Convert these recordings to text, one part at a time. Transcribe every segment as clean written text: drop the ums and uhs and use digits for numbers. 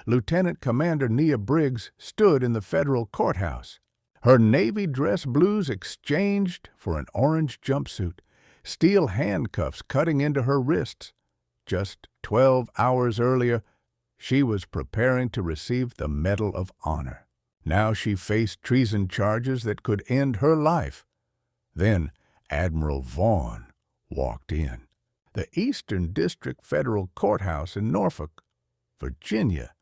Lieutenant Commander Nia Briggs stood in the federal courthouse. Her navy dress blues exchanged for an orange jumpsuit, steel handcuffs cutting into her wrists. Just 12 hours earlier, she was preparing to receive the Medal of Honor. Now she faced treason charges that could end her life. Then Admiral Vaughn walked in. The Eastern District Federal Courthouse in Norfolk, Virginia,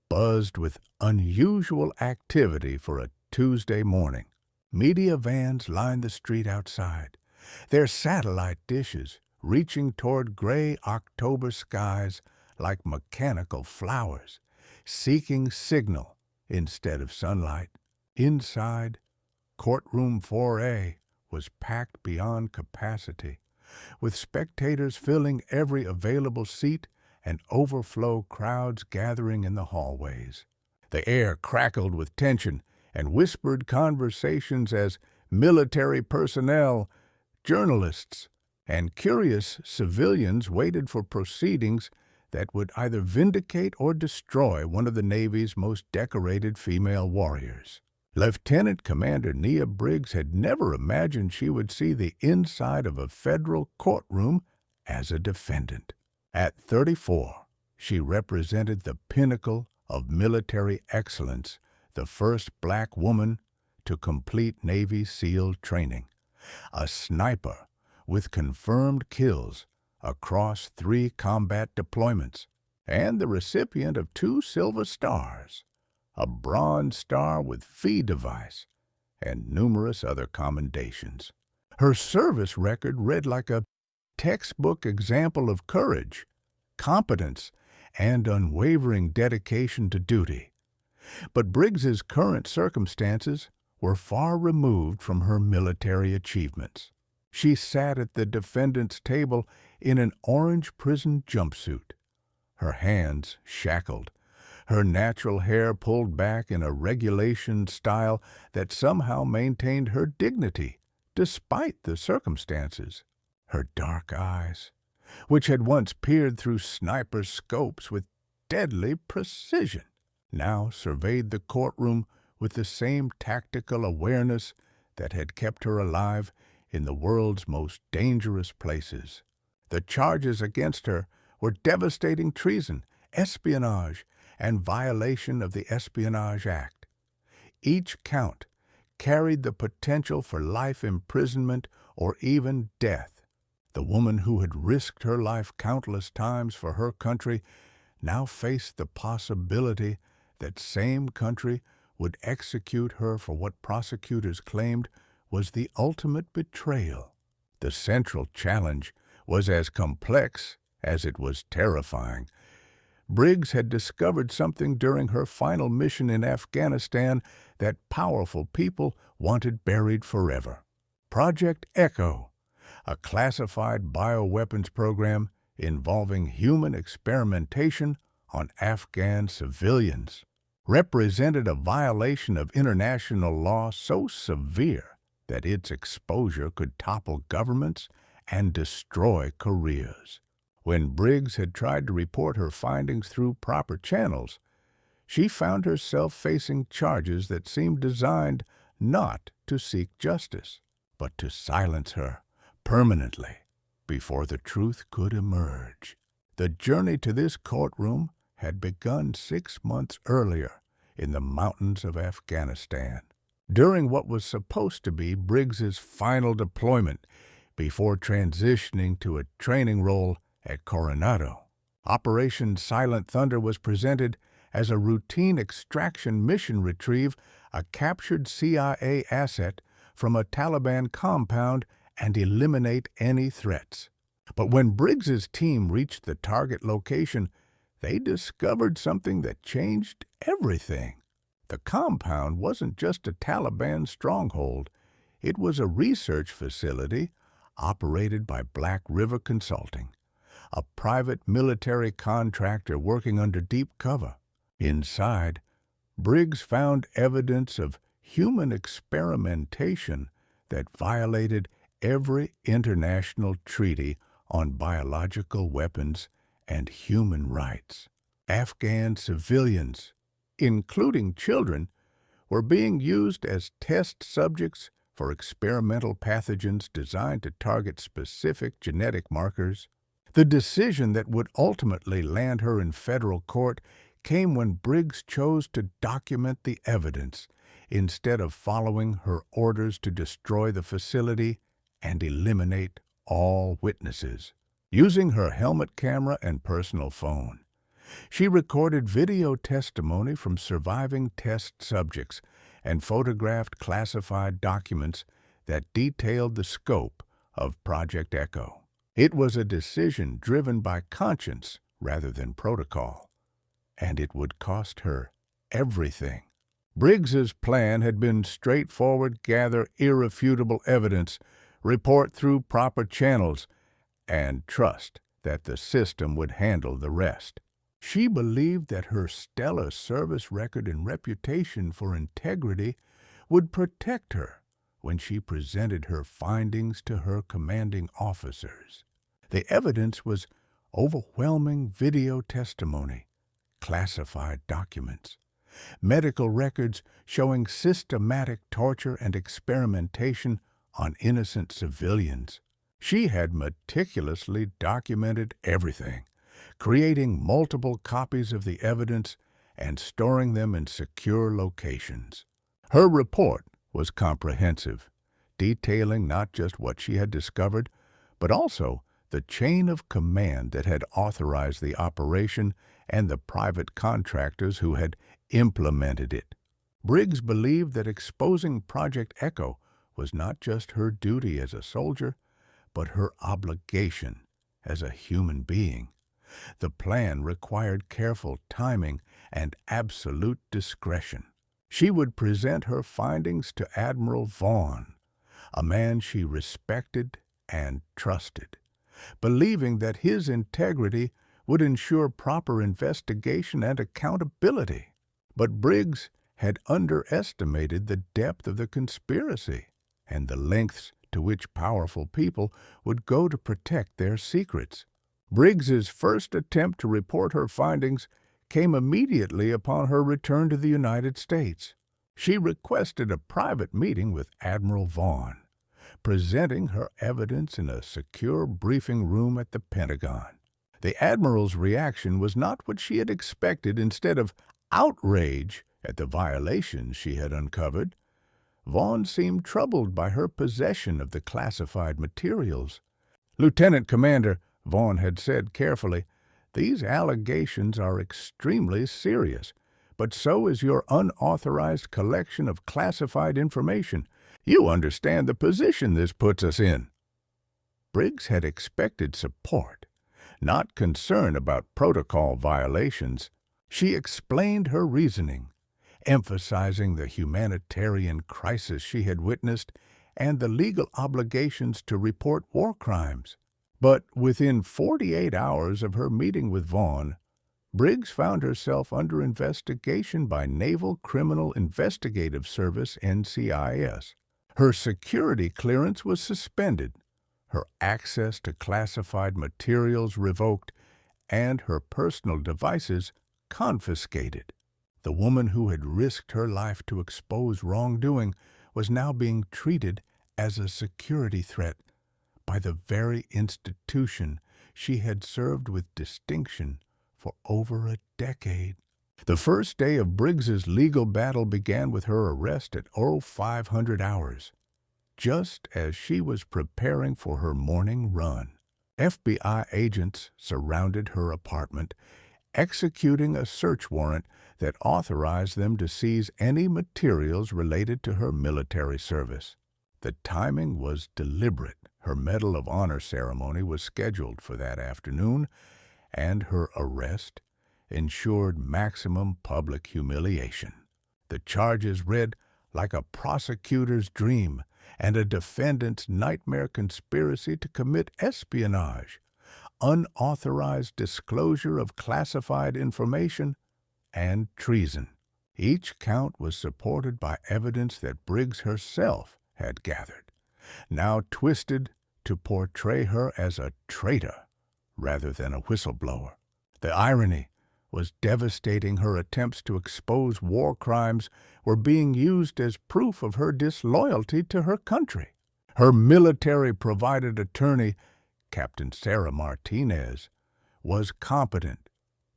buzzed with unusual activity for a Tuesday morning. Media vans lined the street outside, their satellite dishes reaching toward gray October skies like mechanical flowers, seeking signal instead of sunlight. Inside, courtroom 4A was packed beyond capacity, with spectators filling every available seat and overflow crowds gathering in the hallways. The air crackled with tension and whispered conversations as military personnel, journalists, and curious civilians waited for proceedings that would either vindicate or destroy one of the Navy's most decorated female warriors. Lieutenant Commander Nia Briggs had never imagined she would see the inside of a federal courtroom as a defendant. At 34, she represented the pinnacle of military excellence, the first black woman to complete Navy SEAL training, a sniper with confirmed kills across 3 combat deployments, and the recipient of 2 Silver Stars, a Bronze Star with fee device, and numerous other commendations. Her service record read like a textbook example of courage, competence, and unwavering dedication to duty. But Briggs's current circumstances were far removed from her military achievements. She sat at the defendant's table in an orange prison jumpsuit, her hands shackled, her natural hair pulled back in a regulation style that somehow maintained her dignity despite the circumstances. Her dark eyes, which had once peered through sniper scopes with deadly precision, now surveyed the courtroom with the same tactical awareness that had kept her alive in the world's most dangerous places. The charges against her were devastating treason, espionage, and violation of the Espionage Act. Each count carried the potential for life imprisonment or even death. The woman who had risked her life countless times for her country now faced the possibility that same country would execute her for what prosecutors claimed was the ultimate betrayal. The central challenge was as complex as it was terrifying. Briggs had discovered something during her final mission in Afghanistan that powerful people wanted buried forever. Project Echo, a classified bioweapons program involving human experimentation on Afghan civilians, represented a violation of international law so severe that its exposure could topple governments and destroy careers. When Briggs had tried to report her findings through proper channels, she found herself facing charges that seemed designed not to seek justice, but to silence her permanently before the truth could emerge. The journey to this courtroom had begun 6 months earlier in the mountains of Afghanistan, during what was supposed to be Briggs's final deployment before transitioning to a training role at Coronado. Operation Silent Thunder was presented as a routine extraction mission retrieve a captured CIA asset from a Taliban compound and eliminate any threats. But when Briggs's team reached the target location, they discovered something that changed everything. The compound wasn't just a Taliban stronghold. It was a research facility operated by Black River Consulting, a private military contractor working under deep cover. Inside, Briggs found evidence of human experimentation that violated every international treaty on biological weapons and human rights. Afghan civilians, including children, were being used as test subjects for experimental pathogens designed to target specific genetic markers. The decision that would ultimately land her in federal court came when Briggs chose to document the evidence instead of following her orders to destroy the facility and eliminate all witnesses. Using her helmet camera and personal phone, she recorded video testimony from surviving test subjects and photographed classified documents that detailed the scope of Project Echo. It was a decision driven by conscience rather than protocol, and it would cost her everything. Briggs's plan had been straightforward: gather irrefutable evidence, report through proper channels, and trust that the system would handle the rest. She believed that her stellar service record and reputation for integrity would protect her when she presented her findings to her commanding officers. The evidence was overwhelming video testimony, classified documents, medical records showing systematic torture and experimentation on innocent civilians. She had meticulously documented everything, creating multiple copies of the evidence and storing them in secure locations. Her report was comprehensive, detailing not just what she had discovered, but also the chain of command that had authorized the operation and the private contractors who had implemented it. Briggs believed that exposing Project Echo was not just her duty as a soldier, but her obligation as a human being. The plan required careful timing and absolute discretion. She would present her findings to Admiral Vaughn, a man she respected and trusted, believing that his integrity would ensure proper investigation and accountability. But Briggs had underestimated the depth of the conspiracy and the lengths to which powerful people would go to protect their secrets. Briggs's first attempt to report her findings came immediately upon her return to the United States. She requested a private meeting with Admiral Vaughn, presenting her evidence in a secure briefing room at the Pentagon. The Admiral's reaction was not what she had expected. Instead of outrage at the violations she had uncovered, Vaughn seemed troubled by her possession of the classified materials. "Lieutenant Commander," Vaughn had said carefully, "these allegations are extremely serious, but so is your unauthorized collection of classified information. You understand the position this puts us in." Briggs had expected support, not concern about protocol violations. She explained her reasoning, emphasizing the humanitarian crisis she had witnessed and the legal obligations to report war crimes. But within 48 hours of her meeting with Vaughn, Briggs found herself under investigation by Naval Criminal Investigative Service, NCIS. Her security clearance was suspended, her access to classified materials revoked, and her personal devices confiscated. The woman who had risked her life to expose wrongdoing was now being treated as a security threat by the very institution she had served with distinction for over a decade. The first day of Briggs's legal battle began with her arrest at 0500 hours, just as she was preparing for her morning run. FBI agents surrounded her apartment, executing a search warrant that authorized them to seize any materials related to her military service. The timing was deliberate. Her Medal of Honor ceremony was scheduled for that afternoon, and her arrest ensured maximum public humiliation. The charges read like a prosecutor's dream and a defendant's nightmare: conspiracy to commit espionage, unauthorized disclosure of classified information, and treason. Each count was supported by evidence that Briggs herself had gathered, now twisted to portray her as a traitor rather than a whistleblower. The irony was devastating. Her attempts to expose war crimes were being used as proof of her disloyalty to her country. Her military-provided attorney, Captain Sarah Martinez, was competent,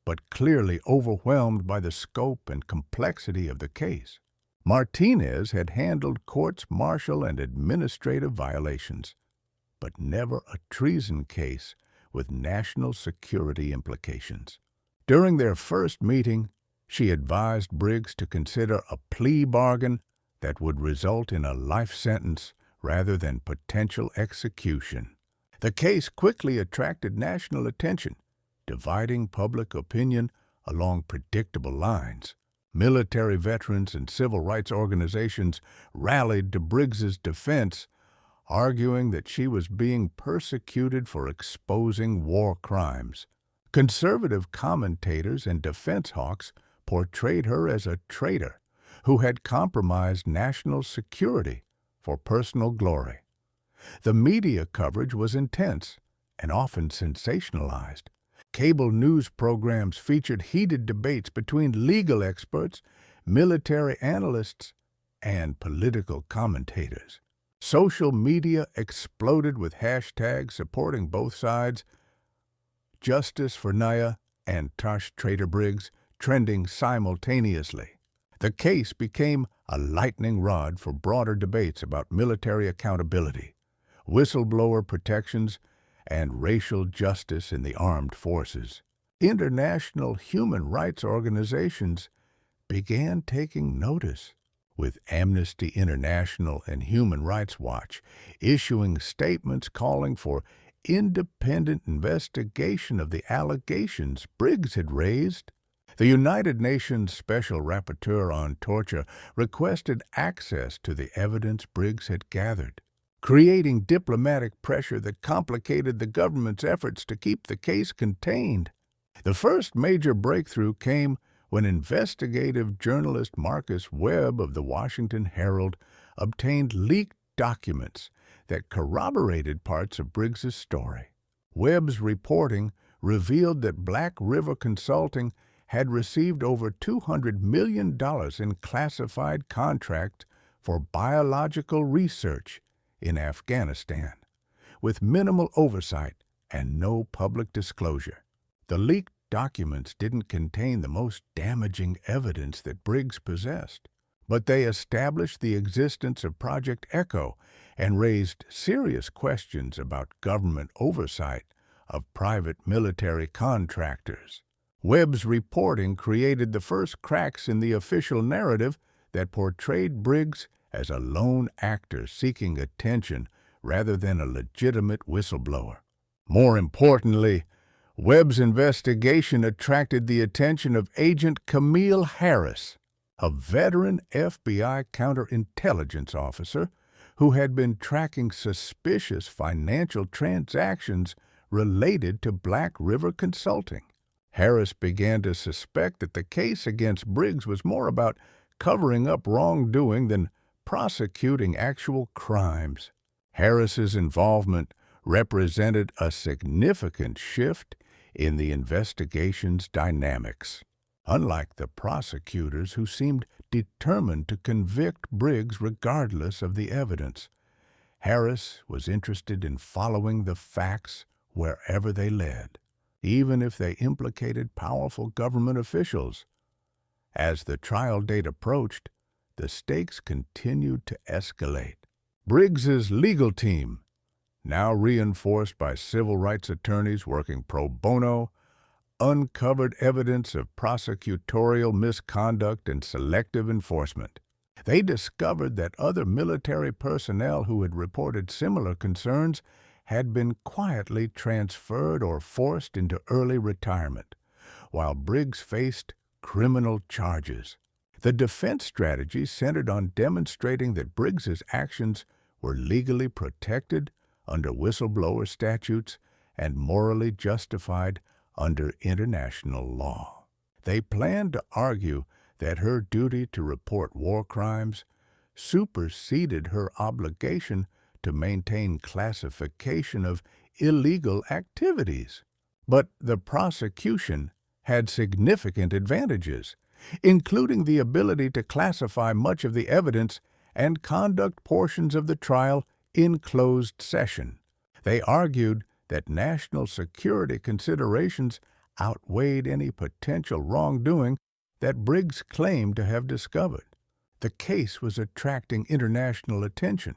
but clearly overwhelmed by the scope and complexity of the case. Martinez had handled courts-martial and administrative violations, but never a treason case with national security implications. During their first meeting, she advised Briggs to consider a plea bargain that would result in a life sentence rather than potential execution. The case quickly attracted national attention, dividing public opinion along predictable lines. Military veterans and civil rights organizations rallied to Briggs's defense, arguing that she was being persecuted for exposing war crimes. Conservative commentators and defense hawks portrayed her as a traitor who had compromised national security for personal glory. The media coverage was intense and often sensationalized. Cable news programs featured heated debates between legal experts, military analysts, and political commentators. Social media exploded with hashtags supporting both sides, Justice for Naya and Tosh Traitor Briggs, trending simultaneously. The case became a lightning rod for broader debates about military accountability, whistleblower protections, and racial justice in the armed forces. International human rights organizations began taking notice, with Amnesty International and Human Rights Watch issuing statements calling for independent investigation of the allegations Briggs had raised. The United Nations Special Rapporteur on Torture requested access to the evidence Briggs had gathered, creating diplomatic pressure that complicated the government's efforts to keep the case contained. The first major breakthrough came when investigative journalist Marcus Webb of the Washington Herald obtained leaked documents that corroborated parts of Briggs's story. Webb's reporting revealed that Black River Consulting had received over $200 million in classified contracts for biological research in Afghanistan, with minimal oversight and no public disclosure. The leaked documents didn't contain the most damaging evidence that Briggs possessed, but they established the existence of Project Echo and raised serious questions about government oversight of private military contractors. Webb's reporting created the first cracks in the official narrative that portrayed Briggs as a lone actor seeking attention rather than a legitimate whistleblower. More importantly, Webb's investigation attracted the attention of Agent Camille Harris, a veteran FBI counterintelligence officer who had been tracking suspicious financial transactions related to Black River Consulting. Harris began to suspect that the case against Briggs was more about covering up wrongdoing than prosecuting actual crimes. Harris's involvement represented a significant shift in the investigation's dynamics. Unlike the prosecutors who seemed determined to convict Briggs regardless of the evidence, Harris was interested in following the facts wherever they led, even if they implicated powerful government officials. As the trial date approached, the stakes continued to escalate. Briggs's legal team, now reinforced by civil rights attorneys working pro bono, uncovered evidence of prosecutorial misconduct and selective enforcement. They discovered that other military personnel who had reported similar concerns had been quietly transferred or forced into early retirement, while Briggs faced criminal charges. The defense strategy centered on demonstrating that Briggs's actions were legally protected under whistleblower statutes and morally justified under international law. They planned to argue that her duty to report war crimes superseded her obligation to maintain classification of illegal activities. But the prosecution had significant advantages, including the ability to classify much of the evidence and conduct portions of the trial in closed session. They argued that national security considerations outweighed any potential wrongdoing that Briggs claimed to have discovered. The case was attracting international attention,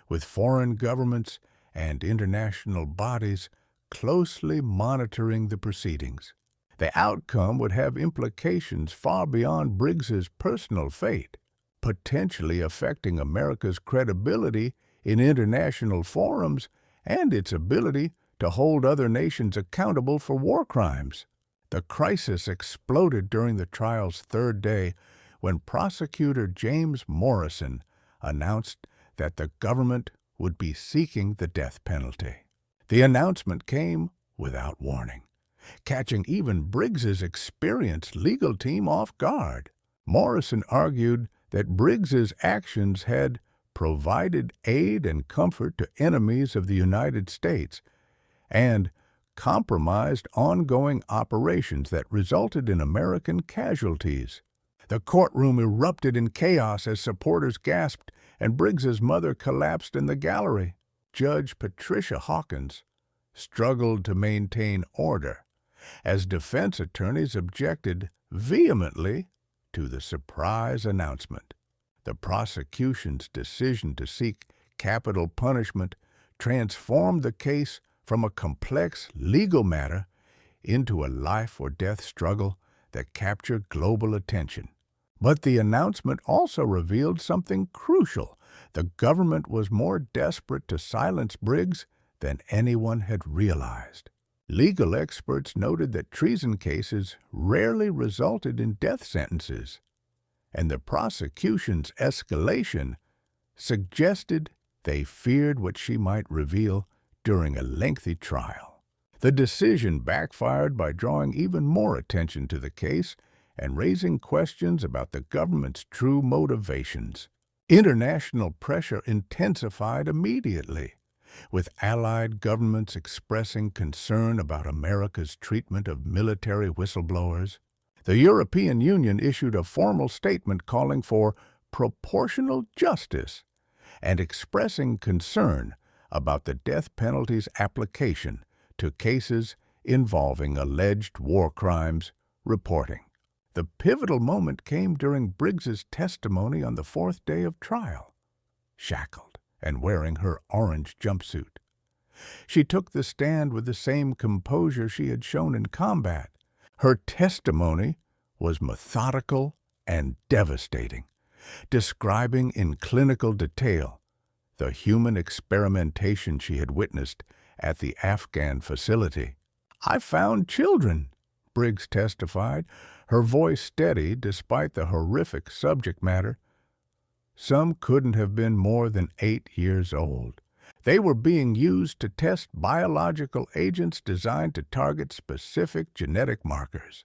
with foreign governments and international bodies closely monitoring the proceedings. The outcome would have implications far beyond Briggs's personal fate, potentially affecting America's credibility in international forums and its ability to hold other nations accountable for war crimes. The crisis exploded during the trial's third day when prosecutor James Morrison announced that the government would be seeking the death penalty. The announcement came without warning, catching even Briggs's experienced legal team off guard. Morrison argued that Briggs's actions had provided aid and comfort to enemies of the United States and compromised ongoing operations that resulted in American casualties. The courtroom erupted in chaos as supporters gasped and Briggs's mother collapsed in the gallery. Judge Patricia Hawkins struggled to maintain order as defense attorneys objected vehemently to the surprise announcement. The prosecution's decision to seek capital punishment transformed the case from a complex legal matter into a life-or-death struggle that captured global attention. But the announcement also revealed something crucial. The government was more desperate to silence Briggs than anyone had realized. Legal experts noted that treason cases rarely resulted in death sentences, and the prosecution's escalation suggested they feared what she might reveal during a lengthy trial. The decision backfired by drawing even more attention to the case and raising questions about the government's true motivations. International pressure intensified immediately, with allied governments expressing concern about America's treatment of military whistleblowers. The European Union issued a formal statement calling for proportional justice and expressing concern about the death penalty's application to cases involving alleged war crimes reporting. The pivotal moment came during Briggs's testimony on the fourth day of trial. Shackled and wearing her orange jumpsuit, she took the stand with the same composure she had shown in combat. Her testimony was methodical and devastating, describing in clinical detail the human experimentation she had witnessed at the Afghan facility. "I found children," Briggs testified, her voice steady despite the horrific subject matter. "Some couldn't have been more than 8 years old. They were being used to test biological agents designed to target specific genetic markers.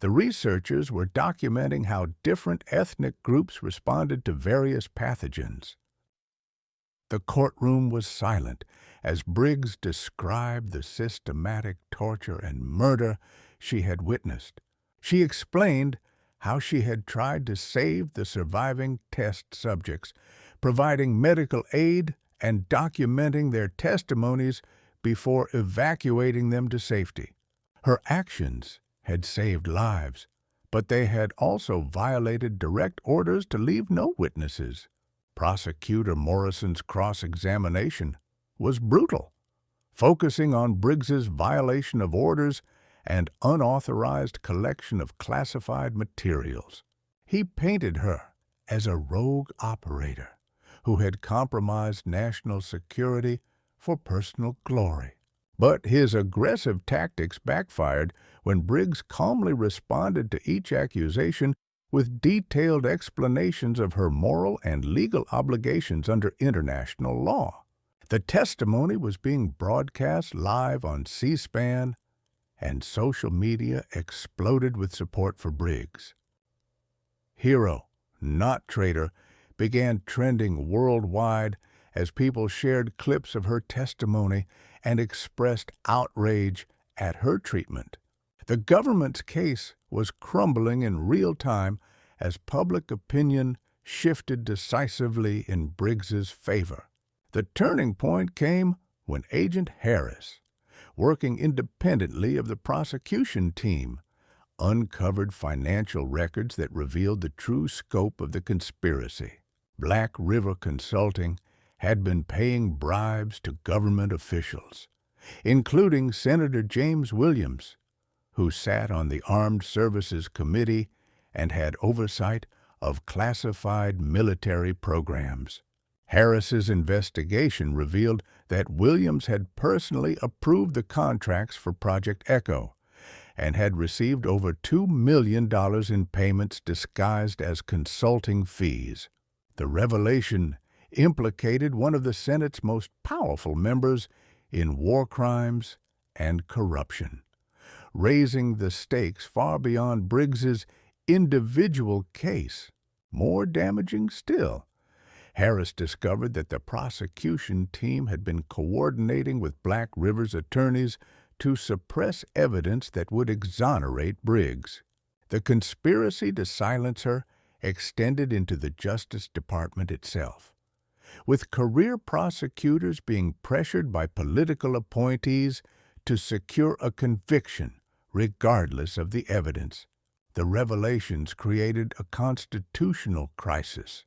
The researchers were documenting how different ethnic groups responded to various pathogens." The courtroom was silent as Briggs described the systematic torture and murder she had witnessed. She explained how she had tried to save the surviving test subjects, providing medical aid and documenting their testimonies before evacuating them to safety. Her actions had saved lives, but they had also violated direct orders to leave no witnesses. Prosecutor Morrison's cross-examination was brutal, focusing on Briggs's violation of orders and unauthorized collection of classified materials. He painted her as a rogue operator who had compromised national security for personal glory. But his aggressive tactics backfired when Briggs calmly responded to each accusation with detailed explanations of her moral and legal obligations under international law. The testimony was being broadcast live on C-SPAN, and social media exploded with support for Briggs. "Hero, not traitor," began trending worldwide as people shared clips of her testimony and expressed outrage at her treatment. The government's case was crumbling in real time as public opinion shifted decisively in Briggs's favor. The turning point came when Agent Harris, working independently of the prosecution team, uncovered financial records that revealed the true scope of the conspiracy. Black River Consulting had been paying bribes to government officials, including Senator James Williams, who sat on the Armed Services Committee and had oversight of classified military programs. Harris's investigation revealed that Williams had personally approved the contracts for Project Echo and had received over $2 million in payments disguised as consulting fees. The revelation implicated one of the Senate's most powerful members in war crimes and corruption, raising the stakes far beyond Briggs's individual case. More damaging still, Harris discovered that the prosecution team had been coordinating with Black River's attorneys to suppress evidence that would exonerate Briggs. The conspiracy to silence her extended into the Justice Department itself, with career prosecutors being pressured by political appointees to secure a conviction regardless of the evidence. The revelations created a constitutional crisis,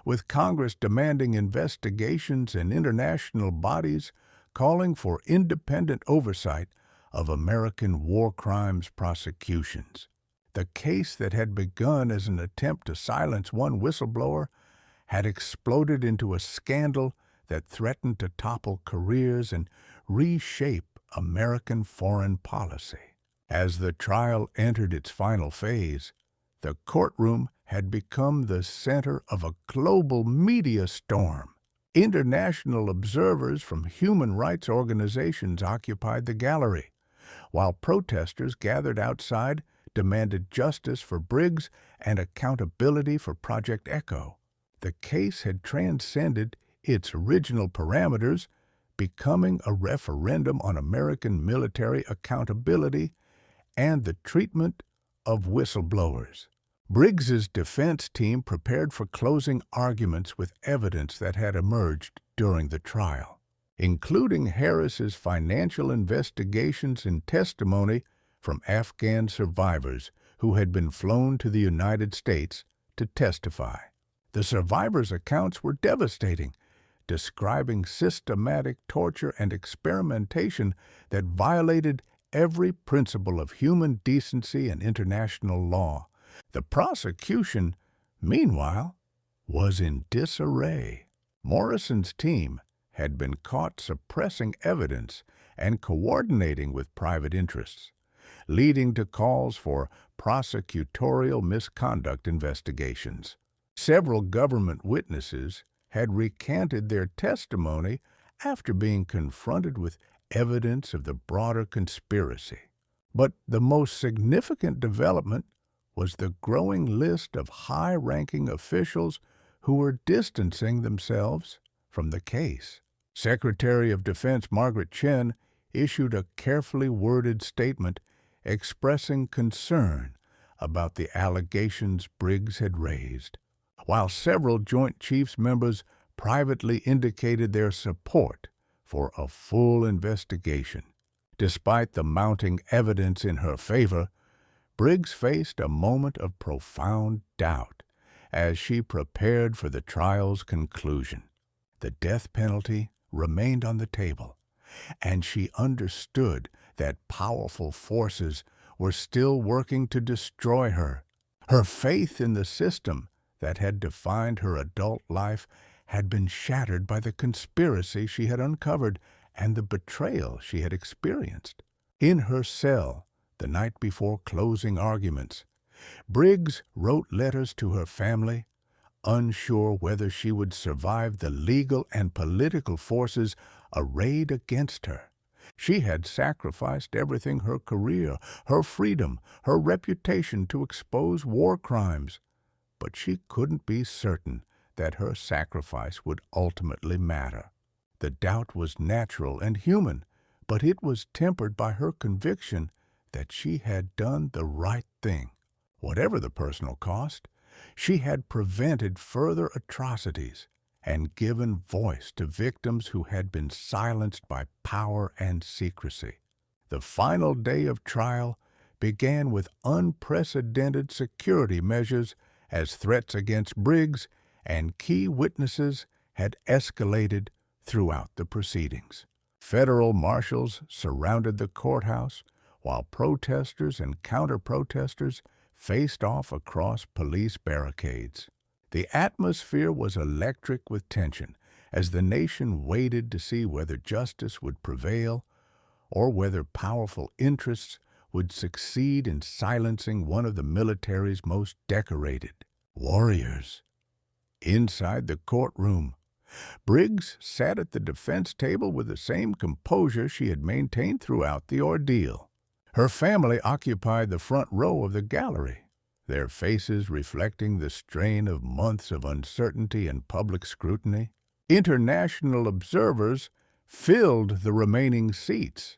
with Congress demanding investigations and international bodies calling for independent oversight of American war crimes prosecutions. The case that had begun as an attempt to silence one whistleblower had exploded into a scandal that threatened to topple careers and reshape American foreign policy. As the trial entered its final phase, the courtroom had become the center of a global media storm. International observers from human rights organizations occupied the gallery, while protesters gathered outside demanded justice for Briggs and accountability for Project Echo. The case had transcended its original parameters, becoming a referendum on American military accountability and the treatment of whistleblowers. Briggs's defense team prepared for closing arguments with evidence that had emerged during the trial, including Harris's financial investigations and testimony from Afghan survivors who had been flown to the United States to testify. The survivors' accounts were devastating, describing systematic torture and experimentation that violated every principle of human decency and international law. The prosecution, meanwhile, was in disarray. Morrison's team had been caught suppressing evidence and coordinating with private interests, leading to calls for prosecutorial misconduct investigations. Several government witnesses had recanted their testimony after being confronted with evidence of the broader conspiracy. But the most significant development was the growing list of high-ranking officials who were distancing themselves from the case. Secretary of Defense Margaret Chin issued a carefully worded statement expressing concern about the allegations Briggs had raised, while several Joint Chiefs members privately indicated their support for a full investigation. Despite the mounting evidence in her favor, Briggs faced a moment of profound doubt as she prepared for the trial's conclusion. The death penalty remained on the table, and she understood that powerful forces were still working to destroy her. Her faith in the system that had defined her adult life had been shattered by the conspiracy she had uncovered and the betrayal she had experienced. In her cell, the night before closing arguments, Briggs wrote letters to her family, unsure whether she would survive the legal and political forces arrayed against her. She had sacrificed everything: her career, her freedom, her reputation to expose war crimes. But she couldn't be certain that her sacrifice would ultimately matter. The doubt was natural and human, but it was tempered by her conviction that she had done the right thing. Whatever the personal cost, she had prevented further atrocities and given voice to victims who had been silenced by power and secrecy. The final day of trial began with unprecedented security measures as threats against Briggs and key witnesses had escalated throughout the proceedings. Federal marshals surrounded the courthouse while protesters and counter-protesters faced off across police barricades. The atmosphere was electric with tension as the nation waited to see whether justice would prevail or whether powerful interests would succeed in silencing one of the military's most decorated warriors. Inside the courtroom, Briggs sat at the defense table with the same composure she had maintained throughout the ordeal. Her family occupied the front row of the gallery, their faces reflecting the strain of months of uncertainty and public scrutiny. International observers filled the remaining seats,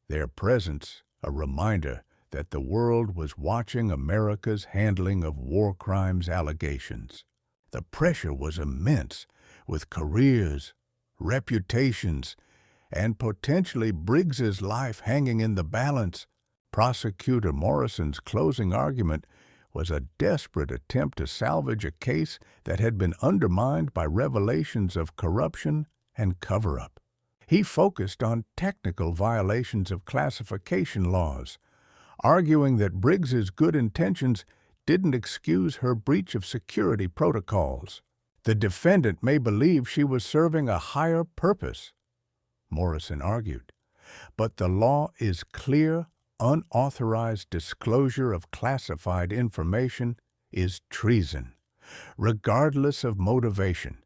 their presence a reminder that the world was watching America's handling of war crimes allegations. The pressure was immense, with careers, reputations, and potentially Briggs's life hanging in the balance. Prosecutor Morrison's closing argument was a desperate attempt to salvage a case that had been undermined by revelations of corruption and cover-up. He focused on technical violations of classification laws, arguing that Briggs's good intentions didn't excuse her breach of security protocols. The defendant may believe she was serving a higher purpose, Morrison argued, but the law is clear. Unauthorized disclosure of classified information is treason, regardless of motivation.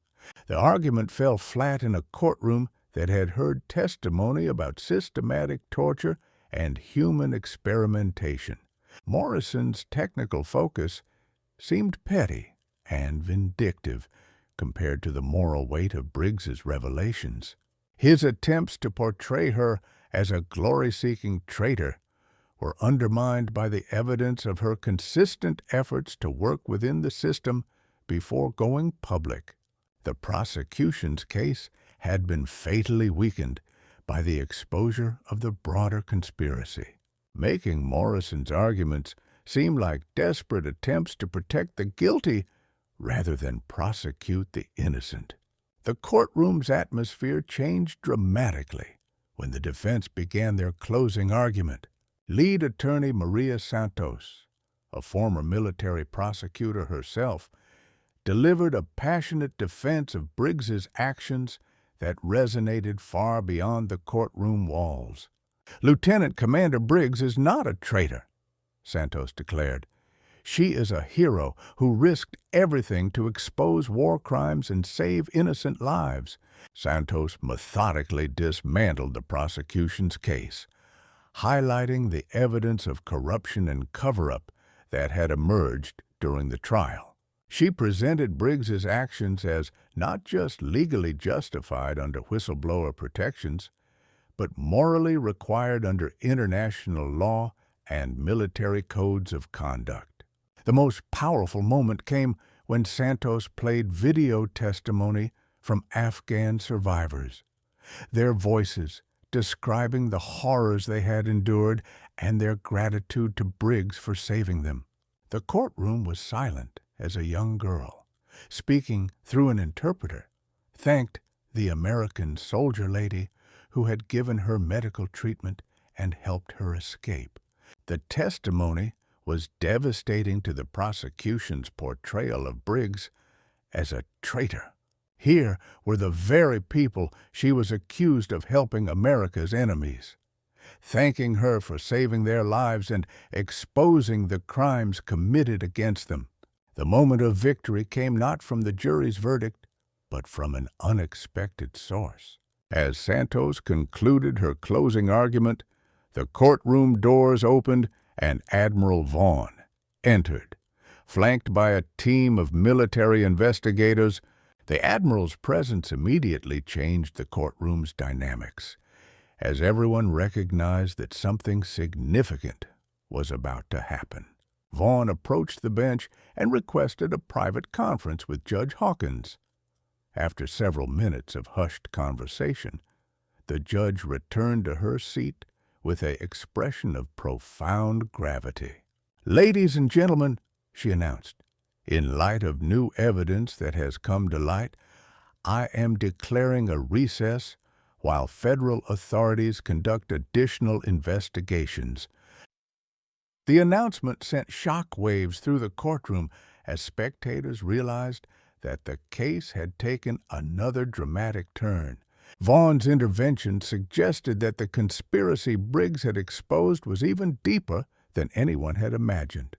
The argument fell flat in a courtroom that had heard testimony about systematic torture and human experimentation. Morrison's technical focus seemed petty and vindictive compared to the moral weight of Briggs's revelations. His attempts to portray her as a glory-seeking traitor were undermined by the evidence of her consistent efforts to work within the system before going public. The prosecution's case had been fatally weakened by the exposure of the broader conspiracy, making Morrison's arguments seem like desperate attempts to protect the guilty rather than prosecute the innocent. The courtroom's atmosphere changed dramatically when the defense began their closing argument. Lead attorney Maria Santos, a former military prosecutor herself, delivered a passionate defense of Briggs's actions that resonated far beyond the courtroom walls. Lieutenant Commander Briggs is not a traitor, Santos declared. She is a hero who risked everything to expose war crimes and save innocent lives. Santos methodically dismantled the prosecution's case, highlighting the evidence of corruption and cover-up that had emerged during the trial. She presented Briggs's actions as not just legally justified under whistleblower protections, but morally required under international law and military codes of conduct. The most powerful moment came when Santos played video testimony from Afghan survivors, their voices describing the horrors they had endured and their gratitude to Briggs for saving them. The courtroom was silent as a young girl, speaking through an interpreter, thanked the American soldier lady who had given her medical treatment and helped her escape. The testimony was devastating to the prosecution's portrayal of Briggs as a traitor. Here were the very people she was accused of helping America's enemies, thanking her for saving their lives and exposing the crimes committed against them. The moment of victory came not from the jury's verdict, but from an unexpected source. As Santos concluded her closing argument, the courtroom doors opened and Admiral Vaughn entered, flanked by a team of military investigators. The Admiral's presence immediately changed the courtroom's dynamics, as everyone recognized that something significant was about to happen. Vaughn approached the bench and requested a private conference with Judge Hawkins. After several minutes of hushed conversation, the judge returned to her seat with an expression of profound gravity. "Ladies and gentlemen," she announced, "in light of new evidence that has come to light, I am declaring a recess while federal authorities conduct additional investigations." The announcement sent shock waves through the courtroom as spectators realized that the case had taken another dramatic turn. Vaughn's intervention suggested that the conspiracy Briggs had exposed was even deeper than anyone had imagined,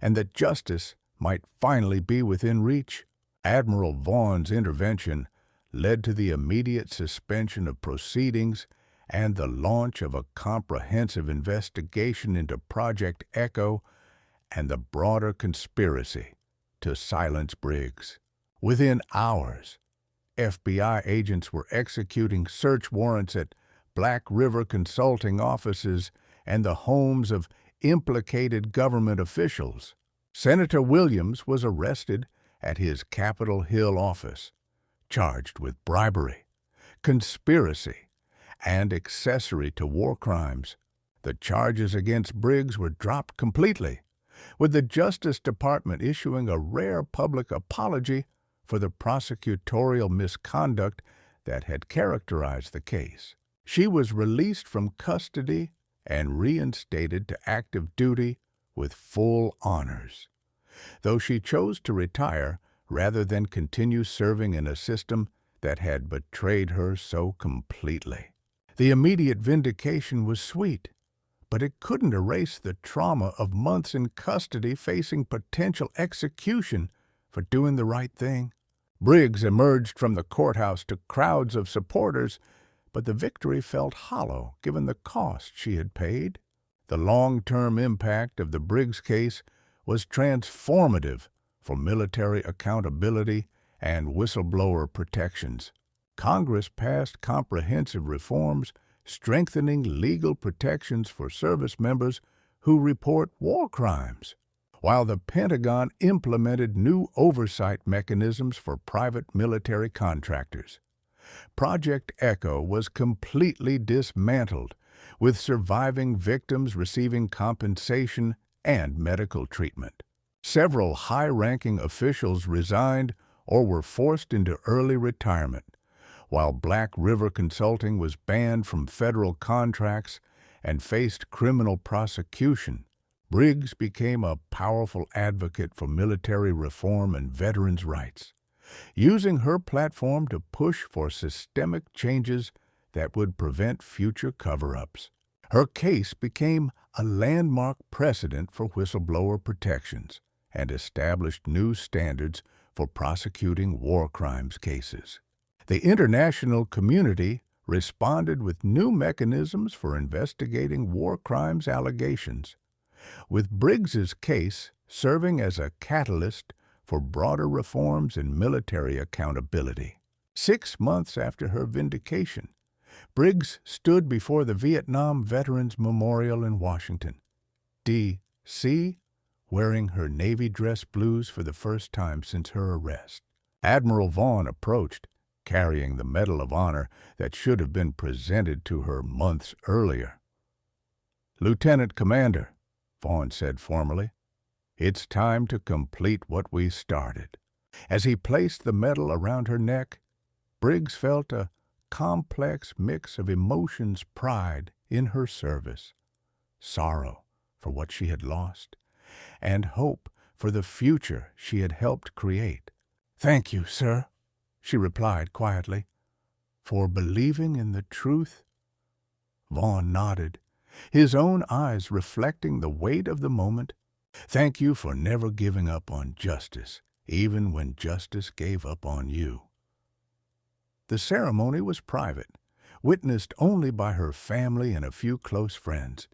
and that justice might finally be within reach. Admiral Vaughn's intervention led to the immediate suspension of proceedings and the launch of a comprehensive investigation into Project Echo and the broader conspiracy to silence Briggs. Within hours, FBI agents were executing search warrants at Black River consulting offices and the homes of implicated government officials. Senator Williams was arrested at his Capitol Hill office, charged with bribery, conspiracy, and accessory to war crimes. The charges against Briggs were dropped completely, with the Justice Department issuing a rare public apology for the prosecutorial misconduct that had characterized the case. She was released from custody and reinstated to active duty with full honors, though she chose to retire rather than continue serving in a system that had betrayed her so completely. The immediate vindication was sweet, but it couldn't erase the trauma of months in custody facing potential execution for doing the right thing. Briggs emerged from the courthouse to crowds of supporters, but the victory felt hollow given the cost she had paid. The long-term impact of the Briggs case was transformative for military accountability and whistleblower protections. Congress passed comprehensive reforms strengthening legal protections for service members who report war crimes, while the Pentagon implemented new oversight mechanisms for private military contractors. Project Echo was completely dismantled, with surviving victims receiving compensation and medical treatment. Several high-ranking officials resigned or were forced into early retirement, while Black River Consulting was banned from federal contracts and faced criminal prosecution. Briggs became a powerful advocate for military reform and veterans' rights, using her platform to push for systemic changes that would prevent future cover-ups. Her case became a landmark precedent for whistleblower protections and established new standards for prosecuting war crimes cases. The international community responded with new mechanisms for investigating war crimes allegations, with Briggs's case serving as a catalyst for broader reforms in military accountability. 6 months after her vindication, Briggs stood before the Vietnam Veterans Memorial in Washington, D.C., wearing her Navy dress blues for the first time since her arrest. Admiral Vaughn approached, carrying the Medal of Honor that should have been presented to her months earlier. "Lieutenant Commander," Vaughn said formally, "it's time to complete what we started." As he placed the medal around her neck, Briggs felt a complex mix of emotions: pride in her service, sorrow for what she had lost, and hope for the future she had helped create. "Thank you, sir," she replied quietly, "for believing in the truth." Vaughn nodded, his own eyes reflecting the weight of the moment. "Thank you for never giving up on justice, even when justice gave up on you." The ceremony was private, witnessed only by her family and a few close friends,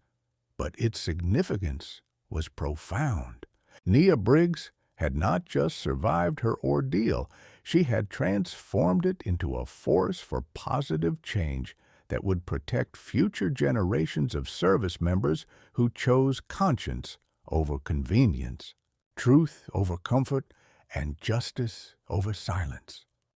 but its significance was profound. Nia Briggs had not just survived her ordeal, she had transformed it into a force for positive change that would protect future generations of service members who chose conscience over convenience, truth over comfort, and justice over silence.